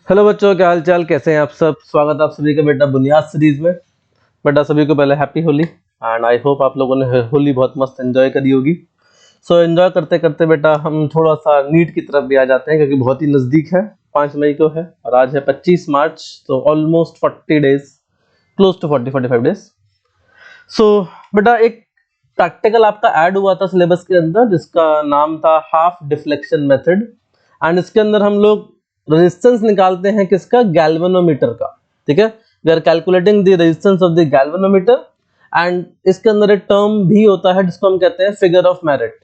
Hello बच्चों, क्या हाल चाल, कैसे हैं आप सब। स्वागत है आप सभी का बेटा बुनियाद सीरीज में। बेटा सभी को पहले happy Holi and I hope आप लोगों ने होली बहुत मस्त एंजॉय करी होगी। सो एंजॉय करते करते बेटा हम थोड़ा सा नीट की तरफ भी आ जाते हैं, क्योंकि बहुत ही नज़दीक है। 5 मई को है और आज है 25 मार्च, तो almost 40 days, close to 40-45 days. So बेटा एक प्रैक्टिकल आपका ऐड हुआ था सिलेबस के अंदर, जिसका नाम था हाफ डिफ्लेक्शन मेथड। एंड इसके अंदर हम लोग रेजिस्टेंस निकालते हैं किसका, गैल्वेनोमीटर का। ठीक है, we are calculating the resistance of the galvanometer. And इसके अंदर एक टर्म भी होता है जिसको हम कहते हैं फिगर ऑफ मेरिट।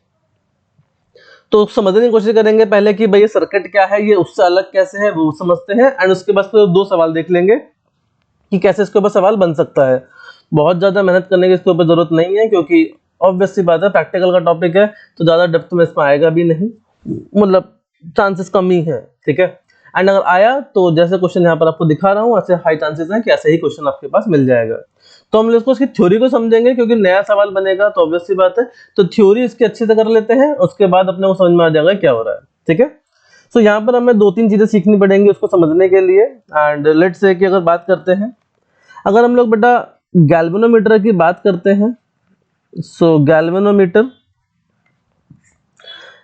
तो समझने की कोशिश करेंगे पहले कि भाई ये सर्किट क्या है, ये उससे अलग कैसे है, वो समझते हैं। एंड उसके बाद फिर 2 सवाल देख लेंगे कि कैसे इसके ऊपर सवाल बन सकता है। बहुत ज़्यादा मेहनत करने की इसके ऊपर ज़रूरत नहीं है, क्योंकि ऑब्वियस सी बात है प्रैक्टिकल का टॉपिक है, तो ज़्यादा डेप्थ में इसमें आएगा भी नहीं, मतलब चांसेस कम ही है। ठीक है, एंड अगर आया तो जैसे क्वेश्चन यहाँ पर आपको दिखा रहा हूँ, ऐसे हाई चांसेस हैं कि ऐसे ही क्वेश्चन आपके पास मिल जाएगा। तो हम इसको इसकी थ्योरी को समझेंगे, क्योंकि नया सवाल बनेगा तो ऑब्वियस सी बात है। तो थ्योरी इसकी अच्छे से कर लेते हैं, उसके बाद अपने को समझ में आ जाएगा क्या हो रहा है। ठीक है, तो यहाँ पर हमें 2-3 चीजें सीखनी पड़ेंगी उसको समझने के लिए। एंड लेट्स से कि अगर बात करते हैं, अगर हम लोग बेटा गैल्वेनोमीटर की बात करते हैं, सो गैल्वेनोमीटर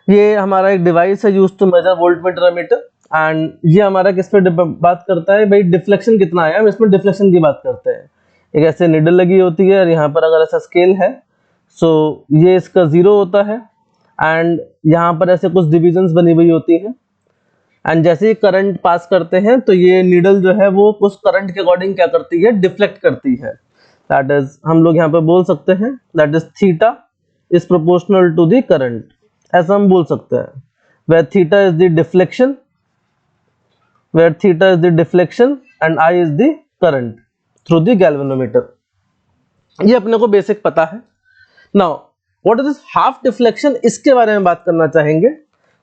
ये हमारा एक डिवाइस है use to measure voltmeter ammeter. And ये हमारा किस पे बात करता है, भाई डिफ्लेक्शन कितना आया, हम इसमें डिफ्लेक्शन की बात करते हैं। एक ऐसे निडल लगी होती है और यहाँ पर अगर ऐसा स्केल है, सो ये इसका 0 होता है। एंड यहाँ पर ऐसे कुछ डिविजन्स बनी हुई होती हैं। एंड जैसे ही करंट पास करते हैं तो ये नीडल जो है वो उस करंट के अकॉर्डिंग क्या करती है, डिफ्लेक्ट करती है। दैट इज हम लोग यहाँ पे बोल सकते हैं that is theta is proportional to the current, ऐसा हम बोल सकते हैं। Where theta is the deflection, where theta is the deflection and I is the current through the galvanometer. ये अपने को बेसिक पता है। Now what is this half deflection, इसके बारे में बात करना चाहेंगे।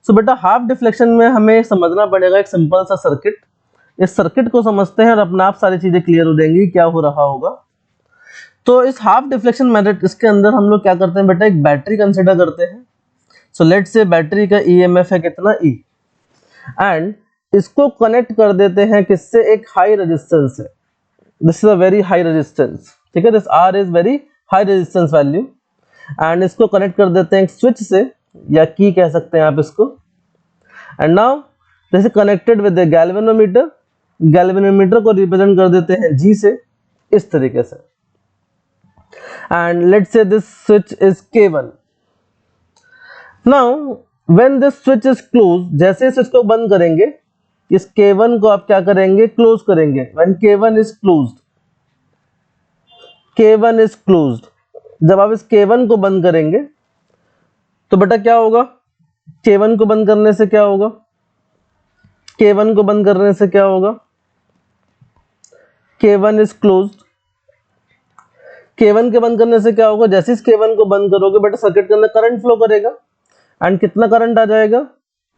सो बेटा हाफ डिफ्लेक्शन में हमें समझना पड़ेगा एक सिंपल सा सर्किट। इस सर्किट को समझते हैं और अपने आप सारी चीजें क्लियर हो जाएंगी क्या हो रहा होगा। तो इस हाफ डिफ्लेक्शन मेथड इसके अंदर हम लोग क्या करते हैं बेटा, एक बैटरी कंसिडर करते हैं। सो लेट्स से बैटरी का ईएमएफ है कितना, ई, एंड इसको कनेक्ट कर देते हैं किससे, एक हाई रेजिस्टेंस है। This is a very high resistance. ठीक है, this R is very high resistance value. And इसको कनेक्ट कर देते हैं स्विच से, या की कह सकते हैं आप इसको। And now this is connected with the galvanometer. Galvanometer को रिप्रेजेंट कर देते हैं जी से, इस तरीके से। And let's say this switch is K1। Now when this switch is close, जैसे इस स्विच को बंद करेंगे, इस K1 को आप क्या करेंगे, क्लोज करेंगे। When K1 is closed, K1 is closed, जब आप इस K1 को बंद करेंगे तो बेटा क्या होगा, K1 को बंद करने से क्या होगा, K1 को बंद करने से क्या होगा, K1 इज क्लोज्ड। K1 के बंद करने से क्या होगा, जैसे इस K1 को बंद करोगे बेटा सर्किट के अंदर करंट फ्लो करेगा। एंड कितना करंट आ जाएगा,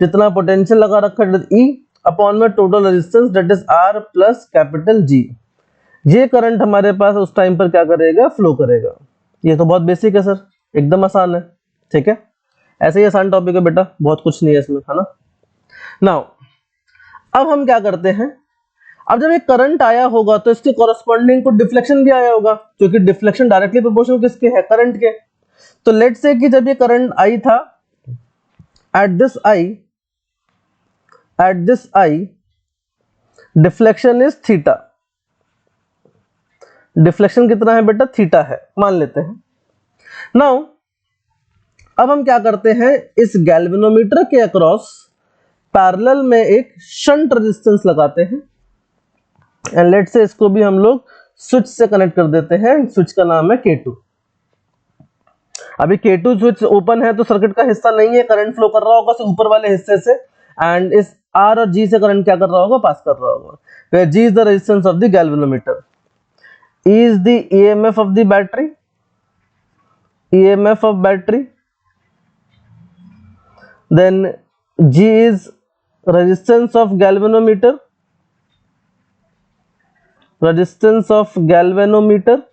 जितना पोटेंशियल लगा रखा है E अपॉन में total resistance that is R plus capital G। ये करंट हमारे पास उस टाइम पर क्या करेगा, फ्लो करेगा। ये तो बहुत बेसिक है सर, एकदम आसान है। ठीक है, ऐसे ही आसान टॉपिक है बेटा, बहुत कुछ नहीं है इसमें, है ना। नाउ अब हम क्या करते हैं, अब जब एक करंट आया होगा तो इसके कॉरस्पॉन्डिंग को डिफ्लेक्शन भी आया होगा, क्योंकि डिफ्लेक्शन डायरेक्टली प्रोपोर्शनल किसके है, करंट के। तो लेट्स से कि जब ये करंट आई था at this I deflection is theta. Deflection कितना है बेटा, थीटा है, मान लेते हैं। नाउ अब हम क्या करते हैं, इस गैल्वेनोमीटर के अक्रॉस पैरेलल में एक शंट रेजिस्टेंस लगाते हैं। एंड लेट्स से इसको भी हम लोग स्विच से कनेक्ट कर देते हैं। स्विच का नाम है K2। अभी K2 स्विच ओपन है तो सर्किट का हिस्सा नहीं है, करंट फ्लो कर रहा होगा सिर्फ ऊपर वाले हिस्से से। एंड इस R और G से करंट क्या कर रहा होगा, पास कर रहा होगा। where G is the resistance of the galvanometer, E is the EMF of the battery, EMF of battery, then G is resistance of galvanometer, resistance of galvanometer,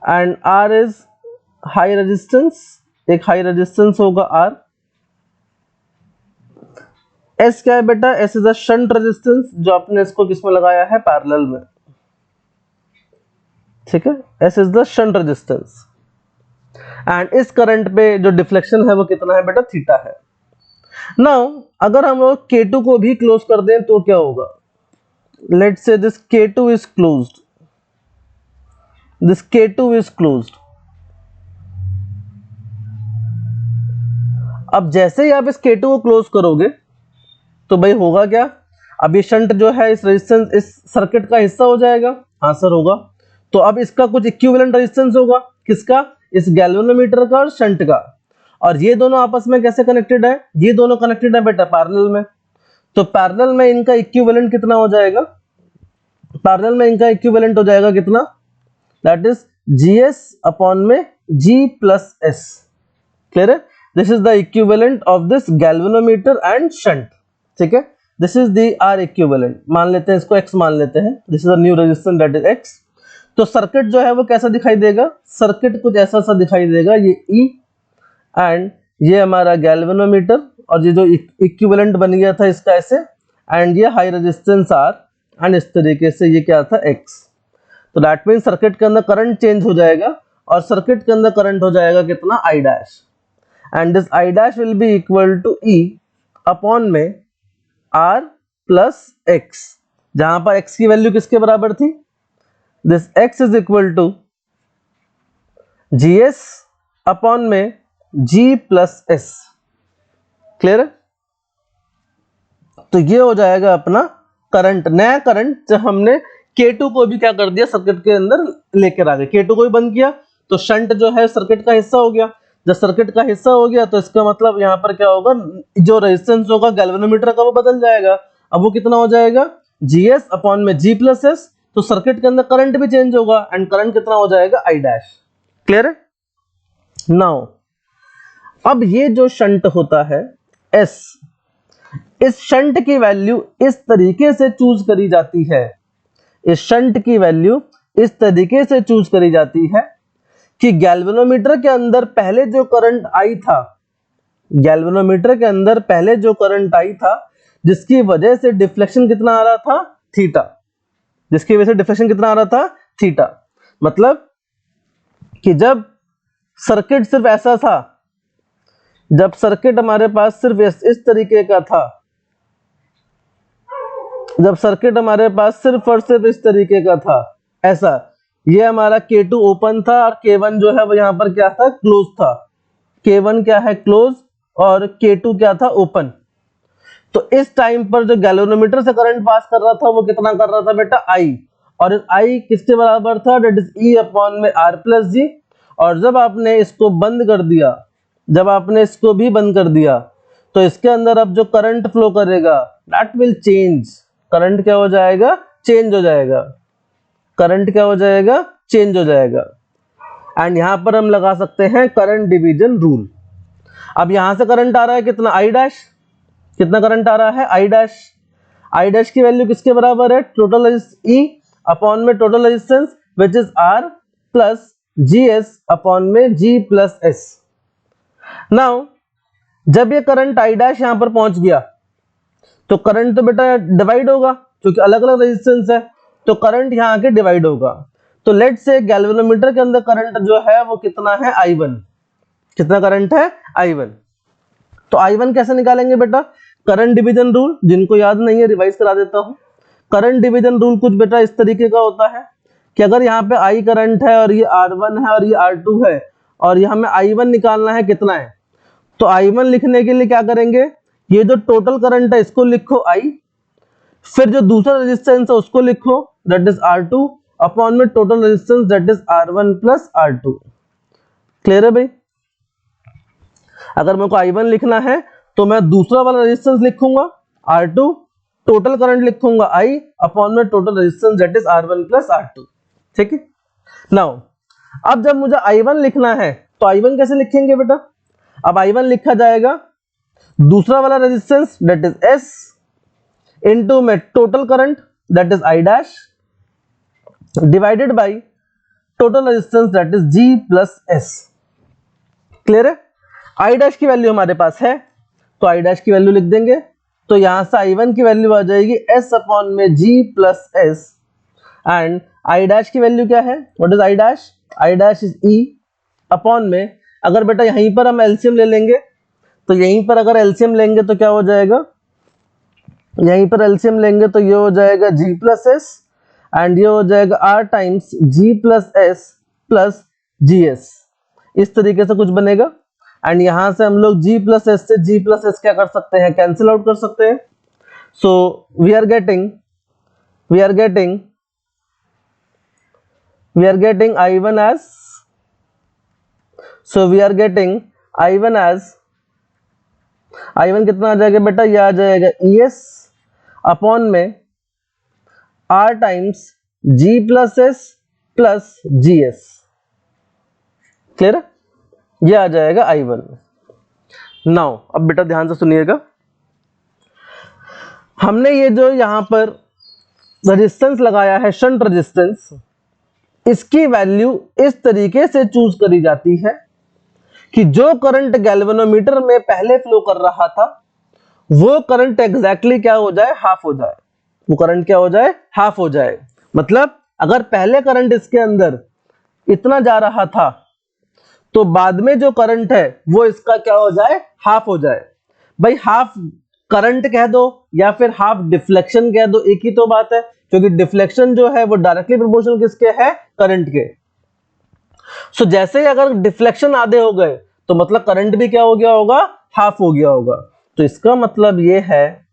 and R is high resistance, एक high resistance होगा R। S क्या है बेटा, S is a shunt resistance, जो आपने इसको किसमें लगाया है, पैरेलल में, ठीक है, S is the shunt resistance. And इस करंट पे जो डिफ्लेक्शन है वो कितना है बेटा, थीटा है। नाउ अगर हम लोग K2 को भी क्लोज कर दें तो क्या होगा, let's say this K2 is closed, this K2 is closed. अब जैसे ही आप इस K2 को क्लोज करोगे तो भाई होगा क्या, अब ये शंट जो है इस रेजिस्टेंस, इस सर्किट का हिस्सा हो जाएगा, हाँ सर होगा। तो अब इसका कुछ इक्विवेलेंट रेजिस्टेंस होगा, किसका, इस गैल्वेनोमीटर का और शंट का। और ये दोनों आपस में कैसे कनेक्टेड है, ये दोनों कनेक्टेड है बेटा पैरेलल में। तो पैरेलल में इनका इक्विवेलेंट कितना हो जाएगा, पैरेलल में इनका इक्विवेलेंट हो जाएगा कितना, दैट इज GS अपॉन में G प्लस S। क्लियर है, this is the equivalent of this galvanometer and shunt, ठीक है, this is the R equivalent, मान लेते हैं इसको X मान लेते हैं, this is a new resistance that is X। तो सर्किट जो है वो कैसा दिखाई देगा, सर्किट कुछ ऐसा सा दिखाई देगा, ये E एंड ये हमारा गैल्वेनोमीटर, और ये जो इक्विवेलेंट बन गया था इसका ऐसे, एंड ये हाई रेजिस्टेंस R, एंड इस तरीके से ये क्या था X। तो दैट मीन सर्किट के अंदर करंट चेंज हो जाएगा, और सर्किट के अंदर करंट हो जाएगा कितना, I dash, and this I dash will be equal to E upon में R प्लस X, जहां पर X की वैल्यू किसके बराबर थी, this X is equal to GS upon में G प्लस S। क्लियर है, तो ये हो जाएगा अपना करंट, नया करंट, जब हमने K2 को भी क्या कर दिया, सर्किट के अंदर लेकर आ गए, K2 को भी बंद किया तो शंट जो है सर्किट का हिस्सा हो गया। जब सर्किट का हिस्सा हो गया तो इसका मतलब यहाँ पर क्या होगा, जो रेजिस्टेंस होगा गैल्वेनोमीटर का वो बदल जाएगा। अब वो कितना हो जाएगा, GS अपॉन में G प्लस S। तो सर्किट के अंदर करंट भी चेंज होगा, एंड करंट कितना हो जाएगा, I डैश। क्लियर है, नाउ अब ये जो शंट होता है S, इस शंट की वैल्यू इस तरीके से चूज करी जाती है, इस शंट की वैल्यू इस तरीके से चूज करी जाती है कि गैल्वेनोमीटर के अंदर पहले जो करंट आई था, गैल्वेनोमीटर के अंदर पहले जो करंट आई था, जिसकी वजह से डिफ्लेक्शन कितना आ रहा था, थीटा, जिसकी वजह से डिफ्लेक्शन कितना आ रहा था, थीटा। मतलब कि जब सर्किट सिर्फ ऐसा था, जब सर्किट हमारे पास सिर्फ इस तरीके का था, जब सर्किट हमारे पास सिर्फ और सिर्फ इस तरीके का था, ऐसा, ये हमारा K2 ओपन था और K1 जो है वो यहाँ पर क्या था, क्लोज था। K1 क्या है, क्लोज, और K2 क्या था, ओपन। तो इस टाइम पर जो गैल्वेनोमीटर से करंट पास कर रहा था वो कितना कर रहा था बेटा, I, और इस I किसके बराबर था, दैट इज E अपॉन में R प्लस G। और जब आपने इसको बंद कर दिया, जब आपने इसको भी बंद कर दिया, तो इसके अंदर अब जो करंट फ्लो करेगा दैट विल चेंज, करंट क्या हो जाएगा, चेंज हो जाएगा, करंट क्या हो जाएगा, चेंज हो जाएगा। एंड यहां पर हम लगा सकते हैं करंट डिवीजन रूल। अब यहां से करंट आ रहा है कितना, I डैश, कितना करंट आ रहा है, I डैश। I डैश की वैल्यू किसके बराबर है, टोटल E अपॉन में total resistance which is R plus GS upon में G प्लस S। नाउ जब ये करंट I डैश यहां पर पहुंच गया तो करंट तो बेटा डिवाइड होगा, क्योंकि अलग अलग रेजिस्टेंस है, तो करंट यहां आके डिवाइड होगा। तो लेट से गैल्वेनोमीटर के अंदर करंट जो है वो कितना है, I1, कितना करंट है, I1। तो I1 कैसे निकालेंगे बेटा, करंट डिवीजन रूल, जिनको याद नहीं है रिवाइज करा देता हूं। करंट डिवीजन रूल कुछ बेटा इस तरीके का होता है कि अगर यहाँ पे I करंट है और ये R1 है और ये R2 है, और ये हमें I1 निकालना है कितना है, तो I1 लिखने के लिए क्या करेंगे, ये जो टोटल करंट है इसको लिखो I, फिर जो दूसरा रेजिस्टेंस है उसको लिखो दैट इज R2 अपॉन में total resistance that is R1 plus R2। Clear है भाई, अगर मेरे को I1 लिखना है तो मैं दूसरा वाला रेजिस्टेंस लिखूंगा R2, टोटल करंट लिखूंगा I अपॉन में total resistance that is R1 plus R2। ठीक है, नाउ अब जब मुझे I1 लिखना है तो I1 कैसे लिखेंगे बेटा, अब I1 लिखा जाएगा दूसरा वाला resistance that is S into में total current that is I dash divided by total resistance that is G plus S। Clear है, I डैश की वैल्यू हमारे पास है तो I डैश की वैल्यू लिख देंगे, तो यहां से I1 की वैल्यू आ जाएगी S अपॉन में G plus S, and I dash की वैल्यू क्या है, what is I dash, I dash is E upon में, अगर बेटा यहीं पर हम एलसीएम ले लेंगे तो यहीं पर अगर एलसीएम लेंगे तो क्या हो जाएगा, यहीं पर एलसीएम लेंगे तो ये हो जाएगा G प्लस S एंड ये हो जाएगा R times G plus S plus GS, इस तरीके से कुछ बनेगा। एंड यहां से हम लोग G प्लस S से G प्लस S क्या कर सकते हैं, कैंसिल आउट कर सकते हैं। So we are getting I1 as, so we are getting I1 as, I1 कितना आ जाएगा बेटा, ये आ जाएगा ES अपॉन में R times G plus S plus GS, clear, ये आ जाएगा I1। नाउ अब बेटा ध्यान से सुनिएगा, हमने ये जो यहां पर रेजिस्टेंस लगाया है शंट रेजिस्टेंस, इसकी वैल्यू इस तरीके से चूज करी जाती है कि जो करंट गैल्वेनोमीटर में पहले फ्लो कर रहा था वो करंट एग्जैक्टली क्या हो जाए, हाफ हो जाए, वो करंट क्या हो जाए, हाफ हो जाए। मतलब अगर पहले करंट इसके अंदर इतना जा रहा था तो बाद में जो करंट है वो इसका क्या हो जाए, हाफ हो जाए। भाई हाफ करंट कह दो या फिर हाफ डिफ्लेक्शन कह दो, एक ही तो बात है, क्योंकि डिफ्लेक्शन जो है वो डायरेक्टली प्रोपोर्शनल किसके है, करंट के। सो जैसे ही अगर डिफ्लेक्शन आधे हो गए तो मतलब करंट भी क्या हो गया होगा, हाफ हो गया होगा। तो इसका मतलब ये है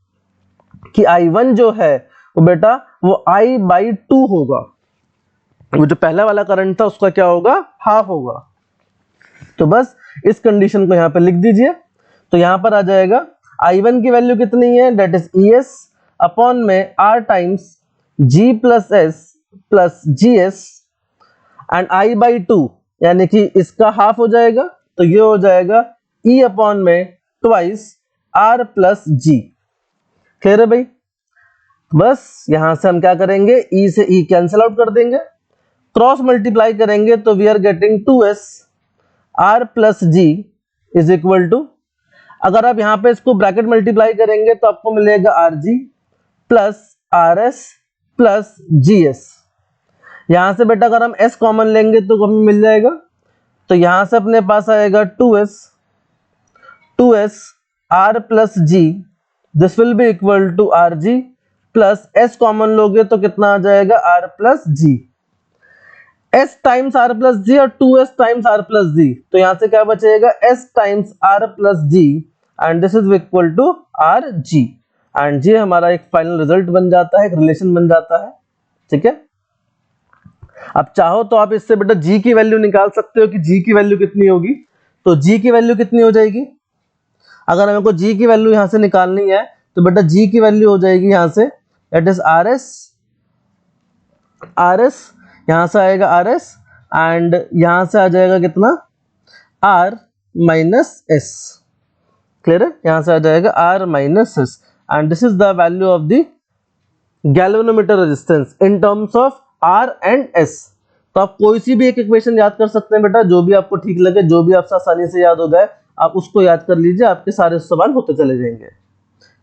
कि I1 जो है वो बेटा वो I/2 होगा, वो जो पहला वाला करंट था उसका क्या होगा, हाफ होगा। तो बस इस कंडीशन को यहां पर लिख दीजिए, तो यहां पर आ जाएगा I1 की वैल्यू कितनी है, दैट इज ES अपॉन में R times G plus S plus GS and I/2 यानी कि इसका हाफ हो जाएगा, तो ये हो जाएगा E अपॉन में twice R plus G, clear है भाई। बस यहां से हम क्या करेंगे, E से E कैंसिल आउट कर देंगे, क्रॉस मल्टीप्लाई करेंगे तो we are getting 2S R plus G is equal to, अगर आप यहां पे इसको ब्रैकेट मल्टीप्लाई करेंगे तो आपको मिलेगा RG plus RS plus GS। यहां से बेटा अगर हम S कॉमन लेंगे तो हमें मिल जाएगा, तो यहां से अपने पास आएगा 2S R plus G, this will be equal to RG plus S common लोगे तो कितना आ जाएगा, R plus G, S times R plus G और 2S times R plus G, तो यहां से क्या बचेगा, S times R plus G and this is equal to RG, and ये हमारा एक फाइनल रिजल्ट बन जाता है, एक रिलेशन बन जाता है, ठीक है। अब चाहो तो आप इससे बेटा G की वैल्यू निकाल सकते हो कि G की वैल्यू कितनी होगी, तो G की वैल्यू कितनी हो जाएगी, अगर हमको G की वैल्यू यहां से निकालनी है तो बेटा G की वैल्यू हो जाएगी यहां से, दैट इज RS, यहां से आएगा RS एंड यहां से आ जाएगा कितना, R माइनस S, क्लियर है, यहां से आ जाएगा R minus S and this is the value of the galvanometer resistance in terms of R and S। तो आप कोई सी भी एक इक्वेशन याद कर सकते हैं बेटा, जो भी आपको ठीक लगे, जो भी आपसे आसानी से याद हो जाए आप उसको याद कर लीजिए, आपके सारे सवाल होते चले जाएंगे,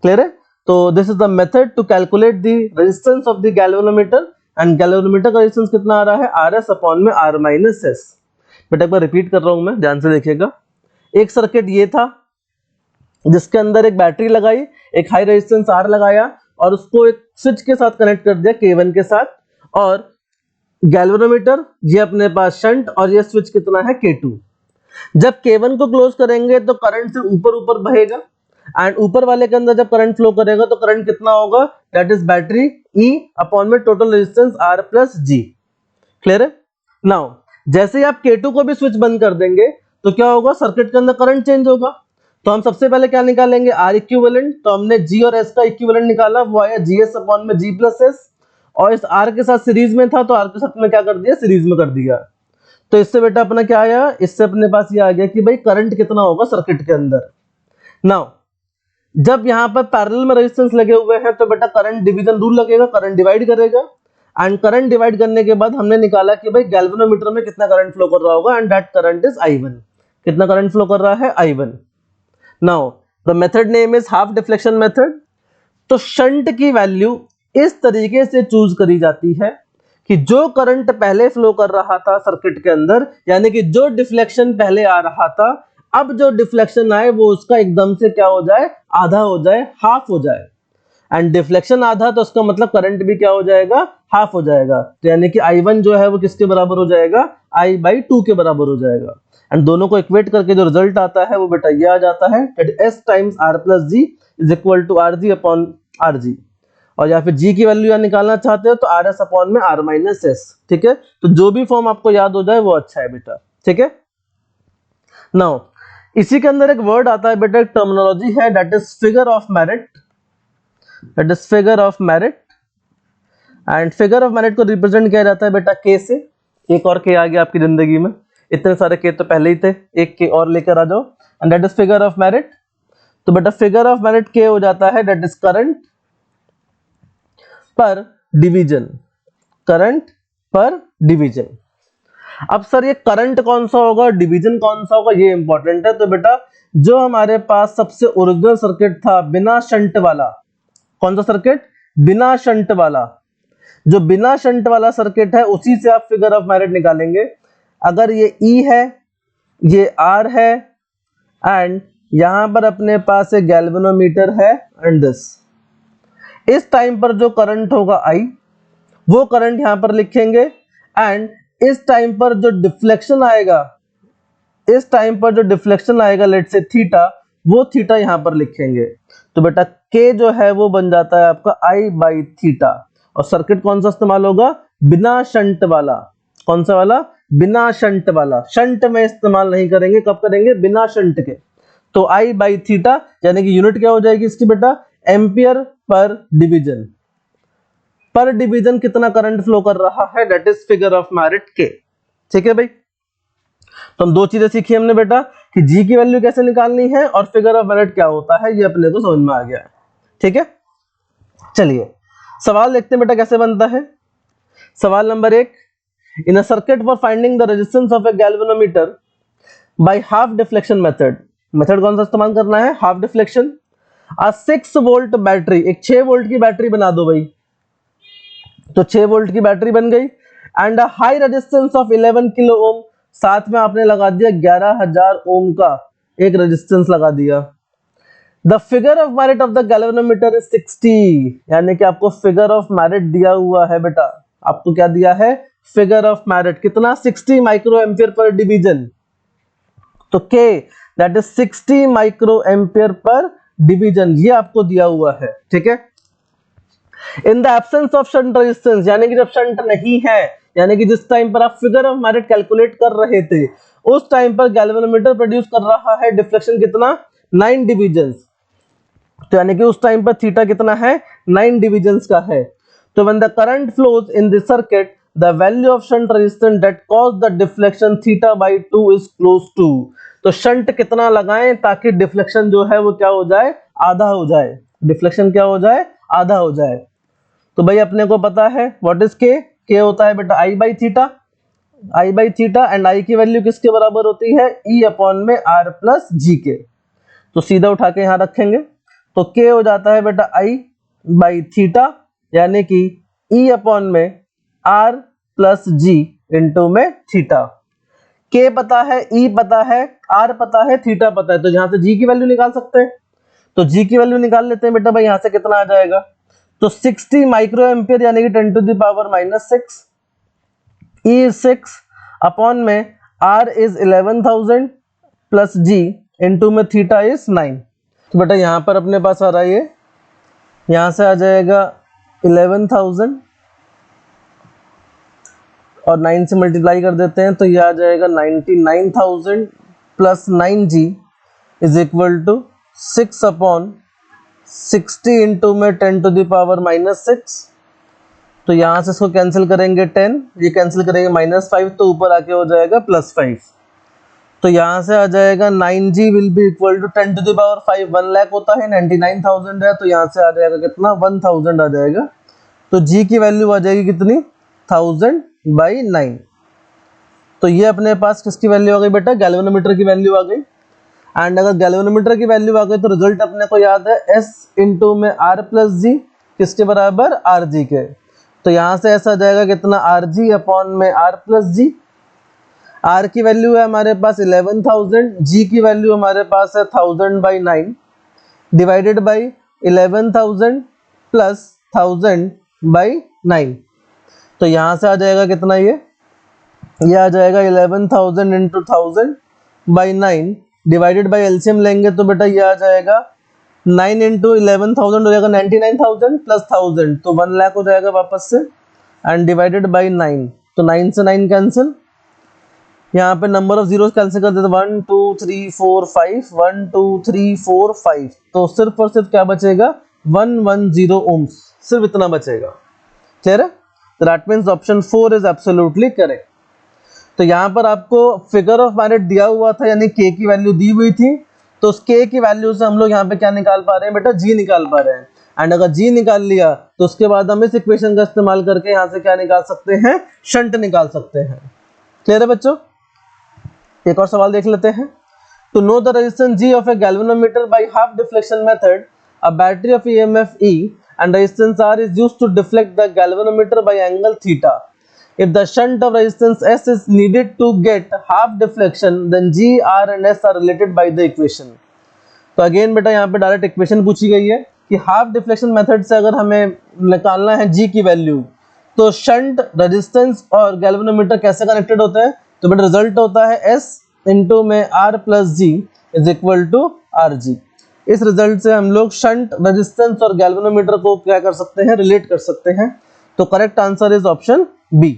क्लियर है। तो this is the method to calculate the resistance of the galvanometer, and galvanometer का रेजिस्टेंस कितना आ रहा है, RS अपॉन में R माइनस S। बेटा एक बार रिपीट कर रहा हूं मैं, ध्यान से देखिएगा। एक सर्किट ये था जिसके अंदर एक बैटरी लगाई, एक हाई रेजिस्टेंस R लगाया और उसको एक स्विच के साथ कनेक्ट कर दिया K1 के साथ, और गैल्वेनोमीटर ये अपने पास शंट और ये स्विच कितना है, K2। जब K1 को क्लोज करेंगे तो करंट से ऊपर ऊपर बहेगा, एंड ऊपर वाले के अंदर जब करंट फ्लो करेगा तो करंट कितना होगा, that is battery E upon में total resistance R plus G, clear है। नाउ जैसे ही आप K2 को भी स्विच बंद कर देंगे तो क्या होगा, सर्किट के अंदर करंट चेंज होगा। तो हम सबसे पहले क्या निकालेंगे, R इक्विवेलेंट, तो हमने G और S का इक्विवेलेंट निकाला, वो आया GS अपॉन में G प्लस S, और इस R के साथ सीरीज में था तो R के साथ में क्या कर दिया, सीरीज में कर दिया। तो इससे बेटा अपना क्या आया, इससे अपने पास ये आ गया कि भाई करंट कितना होगा सर्किट के अंदर। नाउ जब यहाँ पर पैरेलल में रेजिस्टेंस लगे हुए हैं तो बेटा करंट डिवीजन रूल लगेगा, करंट डिवाइड करेगा, एंड करंट डिवाइड करने के बाद हमने निकाला कि भाई गैल्वेनोमीटर में कितना करंट फ्लो कर रहा होगा, and that current is I1। कितना करंट फ्लो कर रहा है, I1। Now the method name is half deflection method, तो शंट की वैल्यू इस तरीके से चूज करी जाती है कि जो करंट पहले फ्लो कर रहा था सर्किट के अंदर, यानी कि जो डिफ्लेक्शन पहले आ रहा था, अब जो डिफ्लेक्शन आए वो उसका एकदम से क्या हो जाए, आधा हो जाए, हाफ हो जाए। एंड डिफ्लेक्शन आधा तो उसका मतलब करंट भी क्या हो जाएगा, हाफ हो जाएगा। तो यानी कि I1 जो है वो किसके बराबर हो जाएगा, I/2 के बराबर हो जाएगा। एंड दोनों को इक्वेट करके जो रिजल्ट आता है वो बेटा ये आ जाता है, that S times R plus G is equal to RG upon RG। और या फिर G की वैल्यू या निकालना चाहते हो तो RS अपॉन में R माइनस S। ठीक है, तो जो भी फॉर्म आपको याद हो जाए वो अच्छा है बेटा। ठीक है, नाउ इसी के अंदर एक वर्ड आता है बेटा, एक टर्मिनोलॉजी है, that is figure of merit. That is figure of merit. And figure of merit को रिप्रेजेंट किया जाता है बेटा के से। एक और के आ गया आपकी जिंदगी में, इतने सारे के तो पहले ही थे, एक के और लेकर आ जाओ, and that is figure of merit. तो बेटा फिगर ऑफ मेरिट के हो जाता है दैट इज करंट पर डिवीजन, करंट पर डिवीजन। अब सर ये करंट कौन सा होगा, डिवीजन कौन सा होगा, ये इंपॉर्टेंट है। तो बेटा जो हमारे पास सबसे ओरिजिनल सर्किट था बिना शंट वाला, कौन सा सर्किट, बिना शंट वाला, जो बिना शंट वाला सर्किट है उसी से आप फिगर ऑफ मेरिट निकालेंगे। अगर ये E है, ये R है, एंड यहां पर अपने पास एक गैल्वेनोमीटर है, एंड दिस, इस टाइम पर जो करंट होगा I, वो करंट यहां पर लिखेंगे। एंड इस टाइम पर जो डिफ्लेक्शन आएगा, इस टाइम पर जो डिफ्लेक्शन आएगा लेट से थीटा, वो थीटा यहां पर लिखेंगे। तो बेटा के जो है वो बन जाता है आपका I/थीटा। और सर्किट कौन सा इस्तेमाल होगा, बिना शंट वाला। कौन सा वाला, बिना शंट वाला। शंट में इस्तेमाल नहीं करेंगे, कब करेंगे, बिना शंट के। तो I/थीटा यानी कि यूनिट क्या हो जाएगी इसकी बेटा, एम्पियर पर डिवीजन। पर डिवीजन कितना करंट फ्लो कर रहा है, that is figure of merit के। ठीक है भाई, तो हम दो चीजें सीखी हमने बेटा, कि जी की वैल्यू कैसे निकालनी है और फिगर ऑफ मेरिट क्या होता है, ये अपने को समझ में आ गया। ठीक है, चलिए सवाल देखते हैं बेटा कैसे बनता है। सवाल number 1, in a circuit for finding the resistance of a galvanometer by half deflection method. Method कौन सा इस्तेमाल करना है, हाफ डिफ्लेक्शन। अ 6 वोल्ट बैटरी, एक 6 वोल्ट की बैटरी बना दो भाई, तो 6 वोल्ट की बैटरी बन गई। And a high resistance of 11 kilo ohm, साथ में आपने लगा दिया 11,000 ओम का एक रेजिस्टेंस लगा दिया। The figure of merit of the galvanometer is 60, यानी कि आपको फिगर ऑफ मेरिट दिया हुआ है बेटा, आपको क्या दिया है, फिगर ऑफ मेरिट कितना, 60 माइक्रो एम्पियर पर डिवीजन। तो के that is 60 micro ampere per division, ये आपको दिया हुआ है। ठीक है, in the absence of shunt resistance, यानी कि जब शंट नहीं है, यानी कि जिस टाइम पर आप फिगर ऑफ मेरिट कैलकुलेट कर रहे थे उस टाइम पर गैल्वेनोमीटर प्रोड्यूस कर रहा है डिफ्लेक्शन कितना, 9 डिवीजन्स। तो यानी कि उस टाइम पर थीटा कितना है, 9 डिवीजन्स का है। तो when the current flows in this circuit the value of shunt resistance that cause the deflection θ/2 is close to. तो शंट कितना लगाएं ताकि डिफ्लेक्शन जो है वो क्या हो जाए, आधा हो जाए, डिफ्लेक्शन क्या हो जाए, आधा हो जाए। तो भाई अपने को पता है व्हाट इज के होता है बेटा I/थीटा, I/थीटा, एंड I की वैल्यू किसके बराबर होती है, E अपॉन में R प्लस G के। तो सीधा उठा के यहां रखेंगे, तो के हो जाता है बेटा I/थीटा, यानी कि E अपॉन में R प्लस G इंटू में थीटा। के पता है, E पता है, R पता है, थीटा पता है, तो यहां से G की वैल्यू निकाल सकते हैं। तो G की वैल्यू निकाल लेते हैं बेटा भाई, यहां से कितना आ जाएगा, तो 60 माइक्रो एम्पियर यानी कि 10 to the power -6, E is 6 upon में R is 11,000 plus G into में थीटा इज 9। तो बेटा यहाँ पर अपने पास आ रहा है ये, यहाँ से आ जाएगा 11,000 और 9 से मल्टीप्लाई कर देते हैं तो ये आ जाएगा 99,000 plus 9G is equal to 6 upon 60 into में 10 टू द पावर -6। तो यहां से इसको कैंसिल करेंगे 10, ये कैंसिल करेंगे -5, तो ऊपर आके हो जाएगा +5। तो यहां से आ जाएगा 9G will be equal to 10 to the power 5, 1 lakh होता है, 99,000 है, तो यहां से आ जाएगा कितना, 1000 आ जाएगा। तो G की वैल्यू आ जाएगी कितनी, 1000/9। तो ये अपने पास किसकी वैल्यू आ गई बेटा, गैल्वेनोमीटर की वैल्यू आ गई। एंड अगर गैल्वेनोमीटर की वैल्यू आ गई तो रिजल्ट अपने को याद है S इंटू में R प्लस जी, किसके बराबर, आर जी के। तो यहाँ से ऐसा आ जाएगा कितना, आर जी अपॉन में आर प्लस जी। आर की वैल्यू है हमारे पास 11,000, जी की वैल्यू हमारे पास है 1000/9 डिवाइडेड बाई 11,000 प्लस 1000/9। तो यहाँ से आ जाएगा कितना, ये आ जाएगा 11,000 इंटू 1000/9 डिवाइडेड बाई एलसीएम लेंगे तो बेटा ये आ जाएगा 9 इंटू 11,000 हो जाएगा 99,000 प्लस 1000 तो 1 लाख हो जाएगा वापस से, एंड डिवाइडेड बाई 9 तो 9 से 9 कैंसिल, यहाँ पे नंबर ऑफ जीरोस कैंसिल कर देते 1 2 3 4 5 1 2 3 4 5 तो सिर्फ और सिर्फ क्या बचेगा 110 ओम्स, सिर्फ इतना बचेगा। क्लियर है? तो that means option 4 is absolutely correct. तो यहाँ पर आपको फिगर ऑफ मेरिट दिया हुआ था, यानी के की वैल्यू दी हुई थी, तो उस के की वैल्यू से हम लोग यहाँ पे क्या निकाल पा रहे हैं बेटा, जी निकाल पा रहे हैं। एंड अगर जी निकाल लिया तो उसके बाद हम इस इक्वेशन का इस्तेमाल करके यहाँ से क्या निकाल सकते हैं, शंट निकाल सकते हैं। क्लियर है बच्चों? एक और सवाल देख लेते हैं। To know the resistance G of a galvanometer by half deflection method, a battery of EMF E and resistance R is used to deflect the galvanometer by angle theta. If the shunt of resistance S is needed to get half deflection, then G, R and S are related by the equation. तो again बेटा यहाँ पे direct equation पूछी गई है कि half deflection method से अगर हमें निकालना है G की वैल्यू, तो शंट, रेजिस्टेंस और गैल्वेनोमीटर कैसे कनेक्टेड होते हैं, तो बेटा रिजल्ट होता है S इंटू में R plus G is equal to R G. इस रिजल्ट से हम लोग शंट, रेजिस्टेंस और गैल्वेनोमीटर को क्या कर सकते हैं, रिलेट कर सकते हैं। तो correct answer is option B.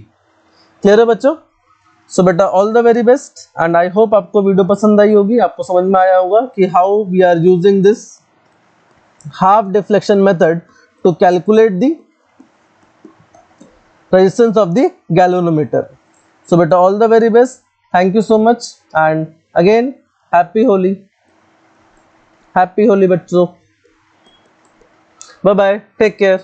Clear है बच्चों? सो बेटा all the very best and I hope आपको वीडियो पसंद आई होगी, आपको समझ में आया होगा कि how we are using this half deflection method to calculate the resistance of the galvanometer. So बेटा all the very best, thank you so much and again happy Holi. Happy Holi बच्चों, बाय बाय, टेक केयर।